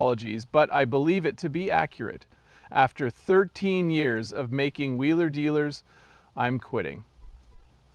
Apologies, but I believe it to be accurate. After 13 years of making Wheeler Dealers, I'm quitting.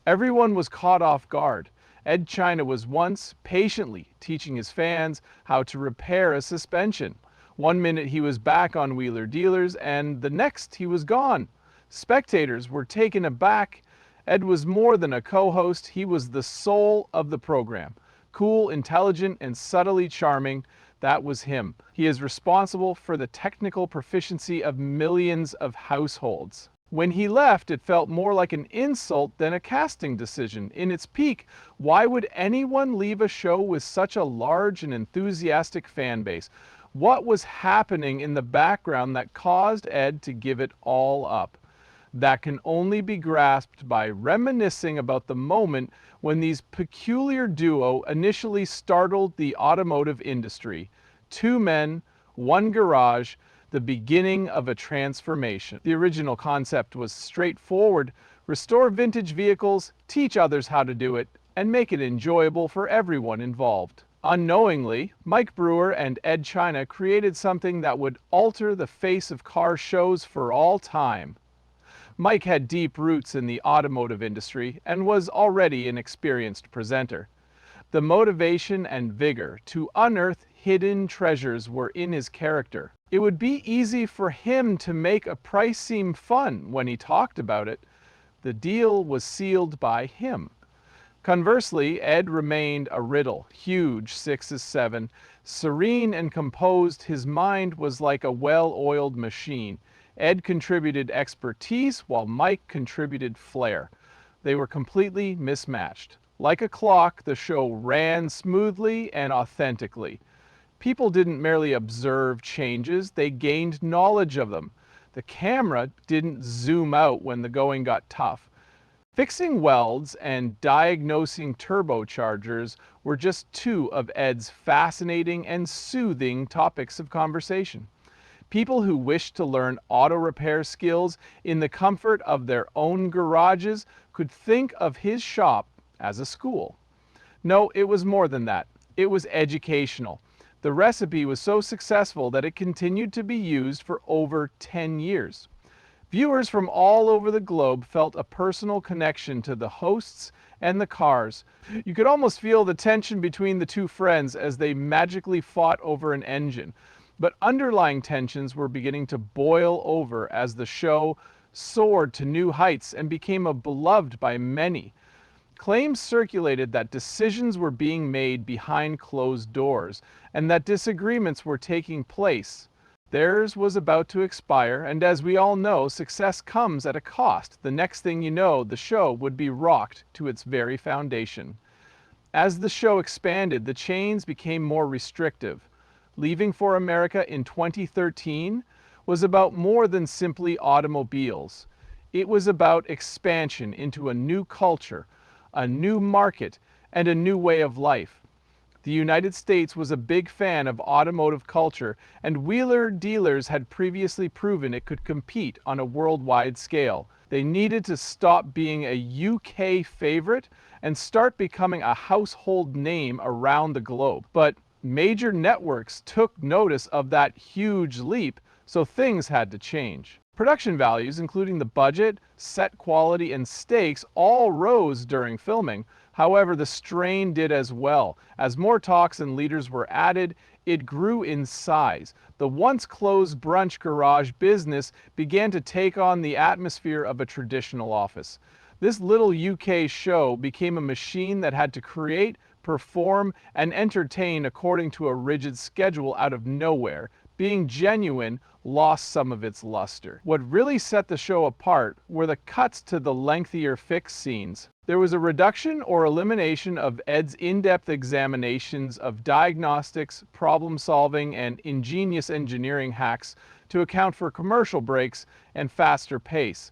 Everyone was caught off guard. Ed China was once patiently teaching his fans how to repair a suspension. One minute he was back on Wheeler Dealers, and the next he was gone. Spectators were taken aback. Ed was more than a co-host, he was the soul of the program. Cool, intelligent, and subtly charming, that was him. He is responsible for the technical proficiency of millions of households. When he left, it felt more like an insult than a casting decision. In its peak, why would anyone leave a show with such a large and enthusiastic fan base? What was happening in the background that caused Ed to give it all up? That can only be grasped by reminiscing about the moment when these peculiar duo initially startled the automotive industry. Two men, one garage, the beginning of a transformation. The original concept was straightforward: restore vintage vehicles, teach others how to do it, and make it enjoyable for everyone involved. Unknowingly, Mike Brewer and Ed China created something that would alter the face of car shows for all time. Mike had deep roots in the automotive industry and was already an experienced presenter. The motivation and vigor to unearth hidden treasures were in his character. It would be easy for him to make a price seem fun when he talked about it. The deal was sealed by him. Conversely, Ed remained a riddle, huge 6'7", serene and composed. His mind was like a well-oiled machine. Ed contributed expertise while Mike contributed flair. They were completely mismatched. Like a clock, the show ran smoothly and authentically. People didn't merely observe changes, they gained knowledge of them. The camera didn't zoom out when the going got tough. Fixing welds and diagnosing turbochargers were just two of Ed's fascinating and soothing topics of conversation. People who wished to learn auto repair skills in the comfort of their own garages could think of his shop as a school. No, it was more than that. It was educational. The recipe was so successful that it continued to be used for over 10 years. Viewers from all over the globe felt a personal connection to the hosts and the cars. You could almost feel the tension between the two friends as they magically fought over an engine. But underlying tensions were beginning to boil over as the show soared to new heights and became beloved by many. Claims circulated that decisions were being made behind closed doors and that disagreements were taking place. Theirs was about to expire, and as we all know, success comes at a cost. The next thing you know, the show would be rocked to its very foundation. As the show expanded, the chains became more restrictive. Leaving for America in 2013 was about more than simply automobiles. It was about expansion into a new culture, a new market, and a new way of life. The United States was a big fan of automotive culture, and Wheeler Dealers had previously proven it could compete on a worldwide scale. They needed to stop being a UK favorite and start becoming a household name around the globe. But major networks took notice of that huge leap, so things had to change. Production values, including the budget, set quality, and stakes, all rose during filming. However, the strain did as well. As more talks and leaders were added, it grew in size. The once closed brunch garage business began to take on the atmosphere of a traditional office. This little UK show became a machine that had to create, perform, and entertain according to a rigid schedule out of nowhere. Being genuine lost some of its luster. What really set the show apart were the cuts to the lengthier fix scenes. There was a reduction or elimination of Ed's in-depth examinations of diagnostics, problem-solving, and ingenious engineering hacks to account for commercial breaks and faster pace.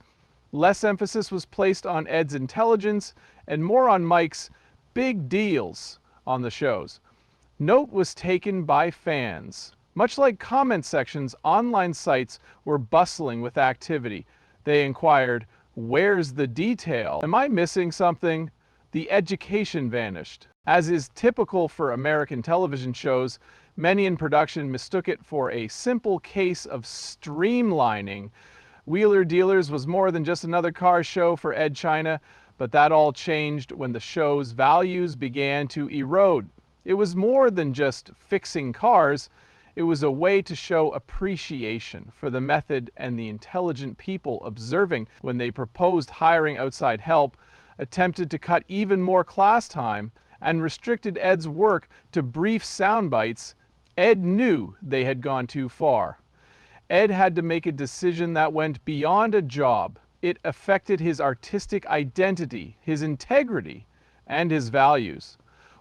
Less emphasis was placed on Ed's intelligence and more on Mike's big deals on the shows. Note was taken by fans. Much like comment sections, online sites were bustling with activity. They inquired, "Where's the detail? Am I missing something?" The education vanished. As is typical for American television shows, Many in production mistook it for a simple case of streamlining. Wheeler Dealers was more than just another car show for Ed China, but that all changed when the show's values began to erode. It was more than just fixing cars. It was a way to show appreciation for the method and the intelligent people observing. When they proposed hiring outside help, attempted to cut even more class time, and restricted Ed's work to brief sound bites, Ed knew they had gone too far. Ed had to make a decision that went beyond a job. It affected his artistic identity, his integrity, and his values.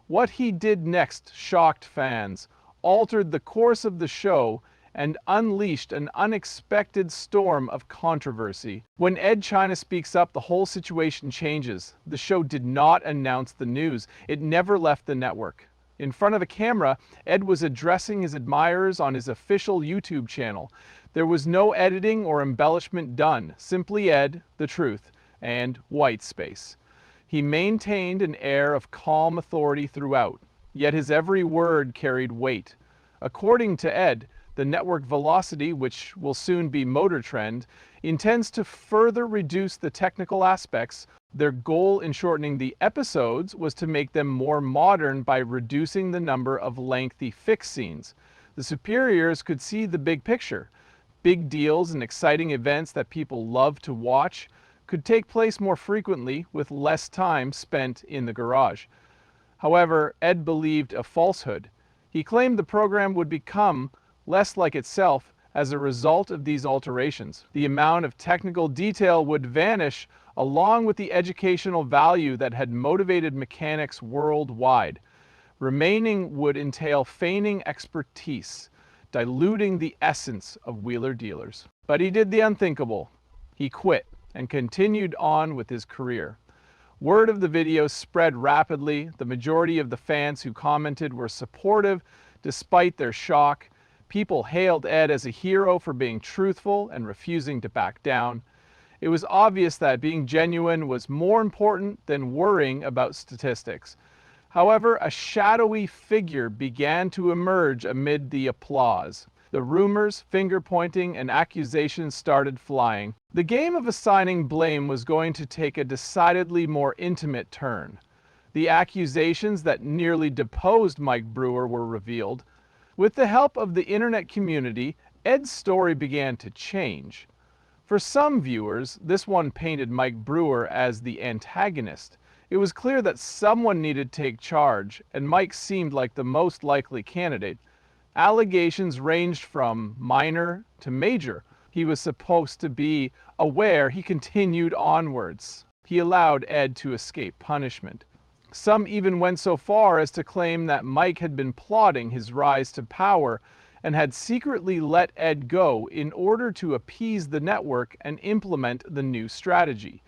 What he did next shocked fans, altered the course of the show, and unleashed an unexpected storm of controversy. When Ed China speaks up, the whole situation changes. The show did not announce the news. It never left the network. In front of a camera, Ed was addressing his admirers on his official YouTube channel. There was no editing or embellishment done, simply Ed, the truth, and white space. He maintained an air of calm authority throughout, yet his every word carried weight. According to Ed, the network Velocity, which will soon be Motor Trend, intends to further reduce the technical aspects. Their goal in shortening the episodes was to make them more modern by reducing the number of lengthy fix scenes. The superiors could see the big picture. Big deals and exciting events that people love to watch could take place more frequently with less time spent in the garage. However, Ed believed a falsehood. He claimed the program would become less like itself as a result of these alterations. The amount of technical detail would vanish along with the educational value that had motivated mechanics worldwide. Remaining would entail feigning expertise, diluting the essence of Wheeler Dealers. But he did the unthinkable. He quit and continued on with his career. Word of the video spread rapidly. The majority of the fans who commented were supportive despite their shock. People hailed Ed as a hero for being truthful and refusing to back down. It was obvious that being genuine was more important than worrying about statistics. However, a shadowy figure began to emerge amid the applause. The rumors, finger-pointing, and accusations started flying. The game of assigning blame was going to take a decidedly more intimate turn. The accusations that nearly deposed Mike Brewer were revealed. With the help of the internet community, Ed's story began to change. For some viewers, this one painted Mike Brewer as the antagonist. It was clear that someone needed to take charge, and Mike seemed like the most likely candidate. Allegations ranged from minor to major. He was supposed to be aware. He continued onwards. He allowed Ed to escape punishment. Some even went so far as to claim that Mike had been plotting his rise to power and had secretly let Ed go in order to appease the network and implement the new strategy.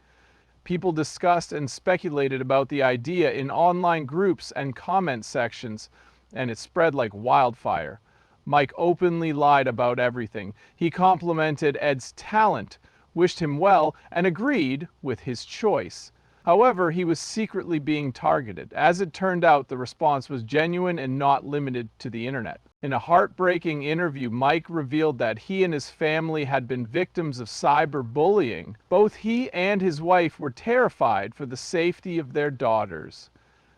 People discussed and speculated about the idea in online groups and comment sections, and it spread like wildfire. Mike openly lied about everything. He complimented Ed's talent, wished him well, and agreed with his choice. However, he was secretly being targeted. As it turned out, the response was genuine and not limited to the internet. In a heartbreaking interview, Mike revealed that he and his family had been victims of cyberbullying. Both he and his wife were terrified for the safety of their daughters.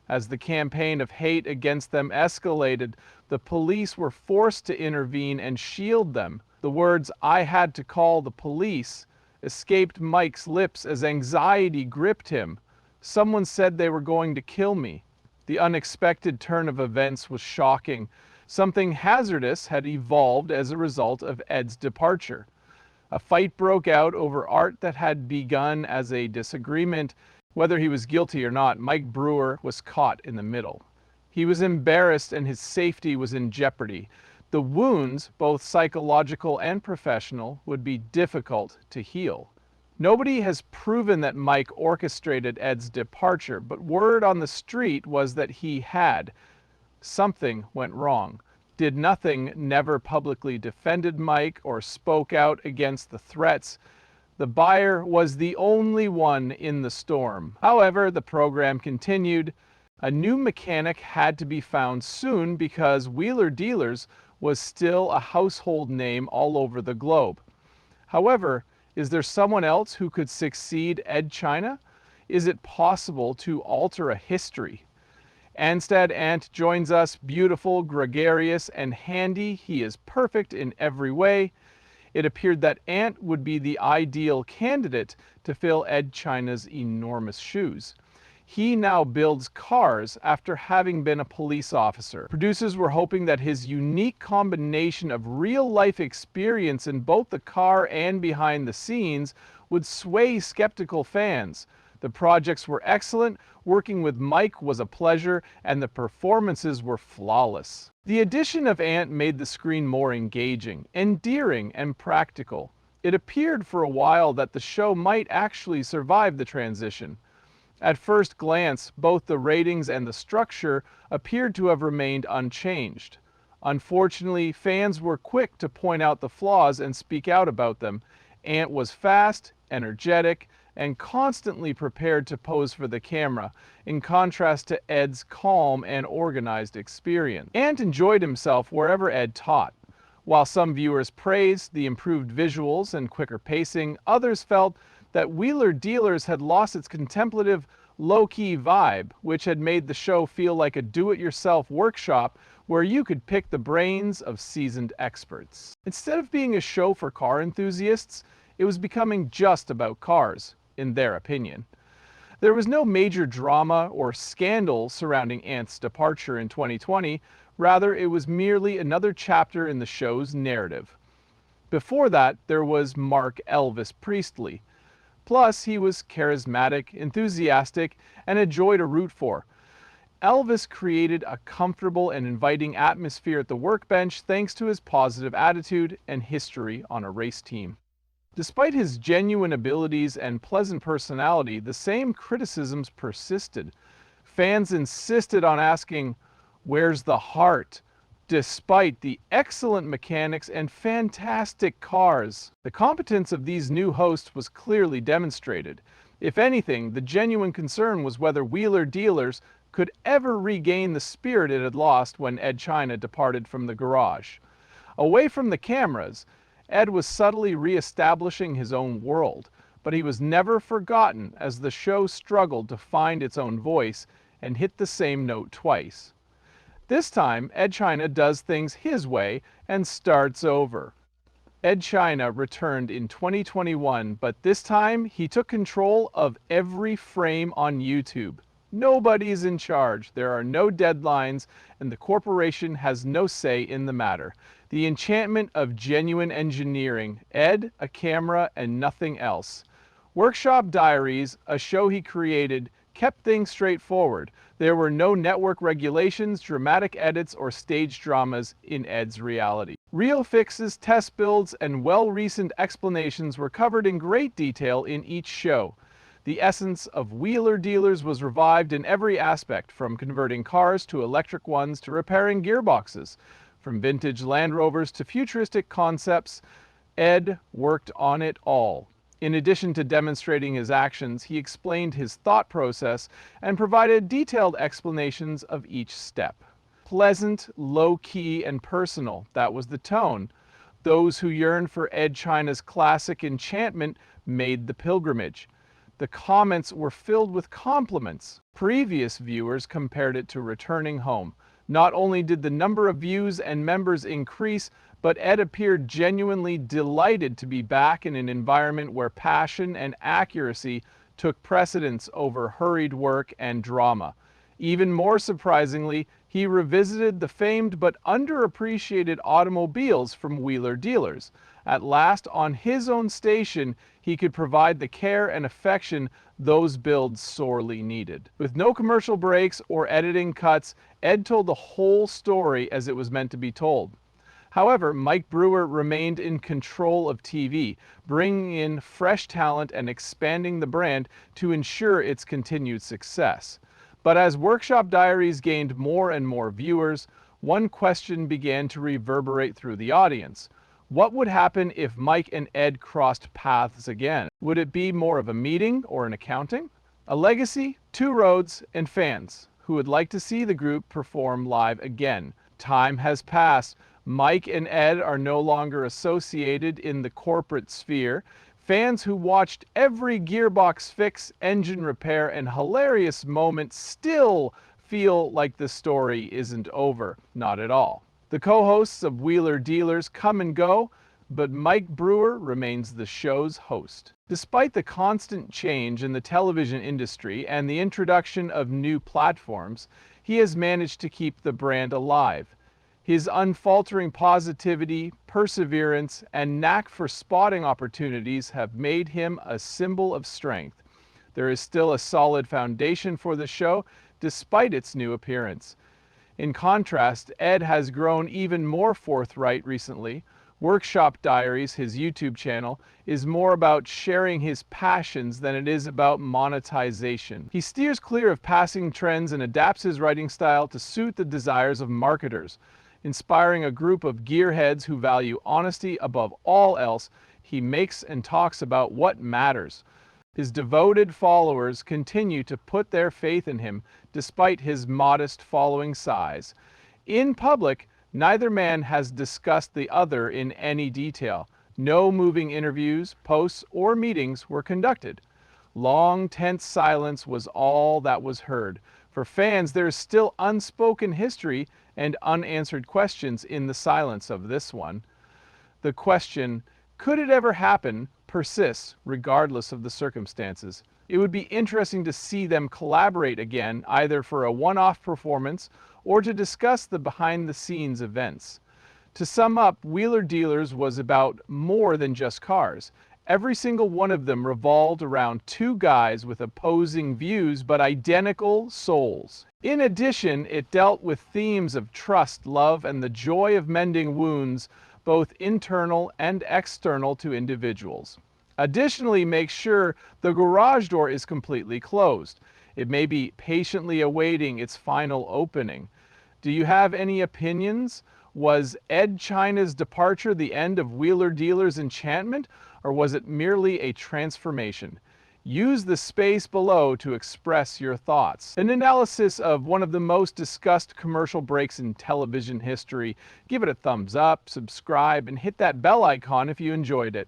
As the campaign of hate against them escalated, the police were forced to intervene and shield them. The words, "I had to call the police," escaped Mike's lips as anxiety gripped him. Someone said they were going to kill me. The unexpected turn of events was shocking. Something hazardous had evolved as a result of Ed's departure. A fight broke out over art that had begun as a disagreement. Whether he was guilty or not, Mike Brewer was caught in the middle. He was embarrassed and his safety was in jeopardy. The wounds, both psychological and professional, would be difficult to heal. Nobody has proven that Mike orchestrated Ed's departure, but word on the street was that he had. Something went wrong. Did nothing, never publicly defended Mike or spoke out against the threats. The buyer was the only one in the storm. However, the program continued. A new mechanic had to be found soon because Wheeler Dealers was still a household name all over the globe. However, is there someone else who could succeed Ed China? Is it possible to alter a history? Anstead Ant joins us, beautiful, gregarious, and handy. He is perfect in every way. It appeared that Ant would be the ideal candidate to fill Ed China's enormous shoes. He now builds cars after having been a police officer. Producers were hoping that his unique combination of real-life experience in both the car and behind the scenes would sway skeptical fans. The projects were excellent, working with Mike was a pleasure, and the performances were flawless. The addition of Ant made the screen more engaging, endearing, and practical. It appeared for a while that the show might actually survive the transition. At first glance, both the ratings and the structure appeared to have remained unchanged. Unfortunately, fans were quick to point out the flaws and speak out about them. Ant was fast, energetic, and constantly prepared to pose for the camera, in contrast to Ed's calm and organized experience. Ant enjoyed himself wherever Ed taught. While some viewers praised the improved visuals and quicker pacing, others felt that Wheeler Dealers had lost its contemplative, low-key vibe, which had made the show feel like a do-it-yourself workshop where you could pick the brains of seasoned experts. Instead of being a show for car enthusiasts, it was becoming just about cars, in their opinion. There was no major drama or scandal surrounding Ant's departure in 2020, rather it was merely another chapter in the show's narrative. Before that, there was Mark Elvis Priestley. Plus, he was charismatic, enthusiastic, and a joy to root for. Elvis created a comfortable and inviting atmosphere at the workbench thanks to his positive attitude and history on a race team. Despite his genuine abilities and pleasant personality, the same criticisms persisted. Fans insisted on asking, "Where's the heart?" despite the excellent mechanics and fantastic cars. The competence of these new hosts was clearly demonstrated. If anything, the genuine concern was whether Wheeler Dealers could ever regain the spirit it had lost when Ed China departed from the garage. Away from the cameras, Ed was subtly re-establishing his own world, but he was never forgotten as the show struggled to find its own voice and hit the same note twice. This time, Ed China does things his way and starts over. Ed China returned in 2021, but this time he took control of every frame on YouTube. Nobody's in charge, there are no deadlines, and the corporation has no say in the matter. The enchantment of genuine engineering, Ed, a camera, and nothing else. Workshop Diaries, a show he created, kept things straightforward. There were no network regulations, dramatic edits, or stage dramas in Ed's reality. Real fixes, test builds, and well-reasoned explanations were covered in great detail in each show. The essence of Wheeler Dealers was revived in every aspect, from converting cars to electric ones to repairing gearboxes. From vintage Land Rovers to futuristic concepts, Ed worked on it all. In addition to demonstrating his actions, he explained his thought process and provided detailed explanations of each step. Pleasant, low-key, and personal, that was the tone. Those who yearned for Ed China's classic enchantment made the pilgrimage. The comments were filled with compliments. Previous viewers compared it to returning home. Not only did the number of views and members increase, but Ed appeared genuinely delighted to be back in an environment where passion and accuracy took precedence over hurried work and drama. Even more surprisingly, he revisited the famed but underappreciated automobiles from Wheeler Dealers. At last, on his own station, he could provide the care and affection those builds sorely needed. With no commercial breaks or editing cuts, Ed told the whole story as it was meant to be told. However, Mike Brewer remained in control of TV, bringing in fresh talent and expanding the brand to ensure its continued success. But as Workshop Diaries gained more and more viewers, one question began to reverberate through the audience. What would happen if Mike and Ed crossed paths again? Would it be more of a meeting or an accounting? A legacy, two roads, and fans. who would like to see the group perform live again. Time has passed. Mike and Ed are no longer associated in the corporate sphere. Fans who watched every gearbox fix, engine repair, and hilarious moment still feel like the story isn't over. Not at all. The co-hosts of Wheeler Dealers come and go, but Mike Brewer remains the show's host. Despite the constant change in the television industry and the introduction of new platforms, he has managed to keep the brand alive. His unfaltering positivity, perseverance, and knack for spotting opportunities have made him a symbol of strength. There is still a solid foundation for the show, despite its new appearance. In contrast, Ed has grown even more forthright recently. Workshop Diaries, his YouTube channel, is more about sharing his passions than it is about monetization. He steers clear of passing trends and adapts his writing style to suit the desires of marketers. Inspiring a group of gearheads who value honesty above all else, he makes and talks about what matters. His devoted followers continue to put their faith in him despite his modest following size. In public, neither man has discussed the other in any detail. No moving interviews, posts, or meetings were conducted. Long, tense silence was all that was heard. For fans, there is still unspoken history and unanswered questions in the silence of this one. The question, could it ever happen, persists regardless of the circumstances. It would be interesting to see them collaborate again, either for a one-off performance or to discuss the behind-the-scenes events. To sum up, Wheeler Dealers was about more than just cars. Every single one of them revolved around two guys with opposing views but identical souls. In addition, it dealt with themes of trust, love, and the joy of mending wounds, both internal and external to individuals. Additionally, make sure the garage door is completely closed. It may be patiently awaiting its final opening. Do you have any opinions? Was Ed China's departure the end of Wheeler Dealers' enchantment, or was it merely a transformation? Use the space below to express your thoughts. An analysis of one of the most discussed commercial breaks in television history. Give it a thumbs up, subscribe, and hit that bell icon if you enjoyed it.